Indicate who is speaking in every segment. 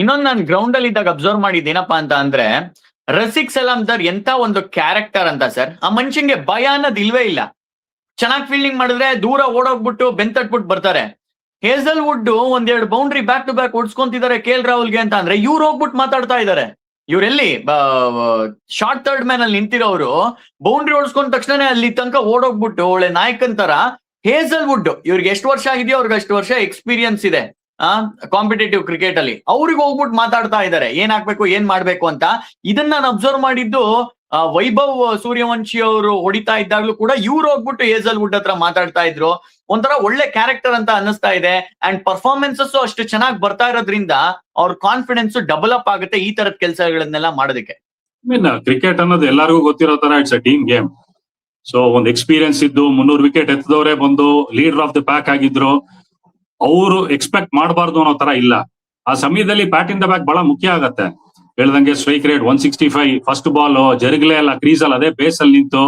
Speaker 1: ಇನ್ನೊಂದು ನಾನು ಗ್ರೌಂಡ್ ಅಲ್ಲಿ ಇದ್ದಾಗ ಅಬ್ಸರ್ವ್ ಮಾಡಿದ್ದೇನಪ್ಪಾ ಅಂತ ಅಂದ್ರೆ, ರಸಿಕ್ ಸಲಾಮ್ದರ್ ಎಂತ ಒಂದು ಕ್ಯಾರೆಕ್ಟರ್ ಅಂತ ಸರ್. ಆ ಮನುಷ್ಯಂಗೆ ಭಯ ಅನ್ನೋದು ಇಲ್ವೇ ಇಲ್ಲ. ಚೆನ್ನಾಗಿ ಫೀಲ್ಡಿಂಗ್ ಮಾಡಿದ್ರೆ ದೂರ ಓಡೋಗ್ಬಿಟ್ಟು ಬೆಂತಟ್ಬಿಟ್ಟು ಬರ್ತಾರೆ. ಹೇಸಲ್ವುಡ್ ಒಂದೆರಡು ಬೌಂಡ್ರಿ ಬ್ಯಾಕ್ ಟು ಬ್ಯಾಕ್ ಹೊಡ್ಸ್ಕೊಂತಿದ್ದಾರೆ KL ರಾಹುಲ್ಗೆ ಅಂತ ಅಂದ್ರೆ, ಇವ್ರು ಹೋಗ್ಬಿಟ್ಟು ಮಾತಾಡ್ತಾ ಇದ್ದಾರೆ. ಇವ್ರೆಲ್ಲಿ ಶಾರ್ಟ್ ಥರ್ಡ್ ಮ್ಯಾನ್ ಅಲ್ಲಿ ನಿಂತಿರೋರು ಬೌಂಡ್ರಿ ಹೊಡ್ಸ್ಕೊಂಡ ತಕ್ಷಣ ಅಲ್ಲಿ ತನಕ ಓಡೋಗ್ಬಿಟ್ಟು ಒಳ್ಳೆ ನಾಯಕನ್ ತರ ಹೇಸಲ್ವುಡ್, ಇವ್ರಿಗೆ ಎಷ್ಟು ವರ್ಷ ಆಗಿದೆಯೋ ಅವ್ರಿಗೆ ಅಷ್ಟು ವರ್ಷ ಎಕ್ಸ್ಪೀರಿಯನ್ಸ್ ಇದೆ ಕಾಂಪಿಟೇಟಿವ್ ಕ್ರಿಕೆಟ್ ಅಲ್ಲಿ. ಅವ್ರಿಗೆ ಹೋಗ್ಬಿಟ್ಟು ಮಾತಾಡ್ತಾ ಇದ್ದಾರೆ ಏನ್ ಹಾಕ್ಬೇಕು ಏನ್ ಮಾಡ್ಬೇಕು ಅಂತ. ಇದನ್ನ ನಾನು ಅಬ್ಸರ್ವ್ ಮಾಡಿದ್ದು ವೈಭವ್ ಸೂರ್ಯವಂಶಿ ಅವರು ಹೊಡಿತಾ ಇದ್ದಾಗ್ಲೂ ಕೂಡ ಇವ್ರು ಹೋಗ್ಬಿಟ್ಟು ಹೇಸಲ್ವುಡ್ ಹತ್ರ ಮಾತಾಡ್ತಾ ಇದ್ರು. ಒಂಥರ ಒಳ್ಳೆ ಕ್ಯಾರೆಕ್ಟರ್ ಅಂತ ಅನ್ನಿಸ್ತಾ ಇದೆ. ಅಂಡ್ ಪರ್ಫಾರ್ಮೆನ್ಸಸ್ ಅಷ್ಟು ಚೆನ್ನಾಗಿ ಬರ್ತಾ ಇರೋದ್ರಿಂದ ಅವ್ರ ಕಾನ್ಫಿಡೆನ್ಸ್ ಡಬಲ್ ಅಪ್ ಆಗುತ್ತೆ ಈ ತರದ ಕೆಲಸಗಳನ್ನೆಲ್ಲ ಮಾಡೋದಕ್ಕೆ.
Speaker 2: ಕ್ರಿಕೆಟ್ ಅನ್ನೋದು ಎಲ್ಲರಿಗೂ ಗೊತ್ತಿರೋ ತರ it's a team game. So ಒಂದು ಎಕ್ಸ್ಪೀರಿಯನ್ಸ್ ಇದ್ದು 300 ವಿಕೆಟ್ ಎತ್ತದವರೇ ಬಂದು ಲೀಡರ್ ಆಫ್ ದ ಪ್ಯಾಕ್ ಆಗಿದ್ರು, ಅವರು ಎಕ್ಸ್ಪೆಕ್ಟ್ ಮಾಡಬಾರ್ದು ಅನ್ನೋ ತರ ಇಲ್ಲ. ಆ ಸಮಯದಲ್ಲಿ ಬ್ಯಾಟ್ ಇನ್ ದ ಬ್ಯಾಕ್ ಬಹಳ ಮುಖ್ಯ ಆಗತ್ತೆ. ಹೇಳ್ದಂಗೆ ಸ್ಟ್ರೈಕ್ ರೇಟ್ 165, ಫಸ್ಟ್ ಬಾಲ್ ಜರುಗಲೇ ಅಲ್ಲ ಕ್ರೀಸ್ ಅಲ್ಲಿ ಅದೇ ಬೇಸ್ ಅಲ್ಲಿ ನಿಂತು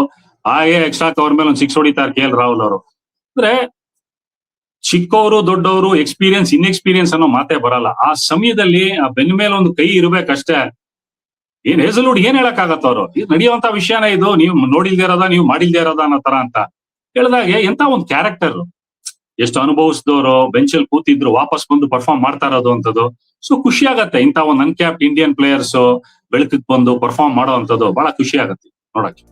Speaker 2: ಹಾಗೆ ಎಕ್ಸ್ಟ್ರಾ ಕವರ್ ಮೇಲೆ ಒಂದು 6 ಹೊಡಿತಾರೆ KL ರಾಹುಲ್ ಅವರು. ಅಂದ್ರೆ ಚಿಕ್ಕವರು ದೊಡ್ಡವರು ಎಕ್ಸ್ಪೀರಿಯನ್ಸ್ ಇನ್ಎಕ್ಸ್ಪೀರಿಯನ್ಸ್ ಅನ್ನೋ ಮಾತೇ ಬರಲ್ಲ. ಆ ಸಮಯದಲ್ಲಿ ಆ ಬೆನ್ನ ಮೇಲೆ ಒಂದು ಕೈ ಇರ್ಬೇಕಷ್ಟೇ. ಏನ್ ಹೇಸಲ್ವುಡ್ ಏನ್ ಹೇಳಕ್ ಆಗತ್ತ ಅವರು, ನಡೆಯುವಂತ ವಿಷಯನೇ ಇದು, ನೀವು ನೋಡಿಲ್ದೇ ಇರೋದ ನೀವು ಮಾಡಿಲ್ದೇ ಇರೋದ ಅನ್ನೋ ತರ ಅಂತ ಹೇಳಿದಾಗೆ ಎಂತ ಒಂದು ಕ್ಯಾರೆಕ್ಟರ್. ಎಷ್ಟು ಅನುಭವಿಸಿದವರು ಬೆಂಚಲ್ಲಿ ಕೂತಿದ್ರು ವಾಪಸ್ ಬಂದು ಪರ್ಫಾರ್ಮ್ ಮಾಡ್ತಾ ಇರೋದು ಅಂತದ್ದು. ಸೊ ಖುಷಿ ಆಗತ್ತೆ ಇಂತ ಒಂದು ಅನ್ಕ್ಯಾಪ್ಡ್ ಇಂಡಿಯನ್ ಪ್ಲೇಯರ್ಸ್ ಬೆಳಕಿಗೆ ಬಂದು ಪರ್ಫಾರ್ಮ್ ಮಾಡೋ ಅಂತದ್ದು ಬಹಳ ಖುಷಿ ಆಗತ್ತೆ ನೋಡಕ್ಕೆ.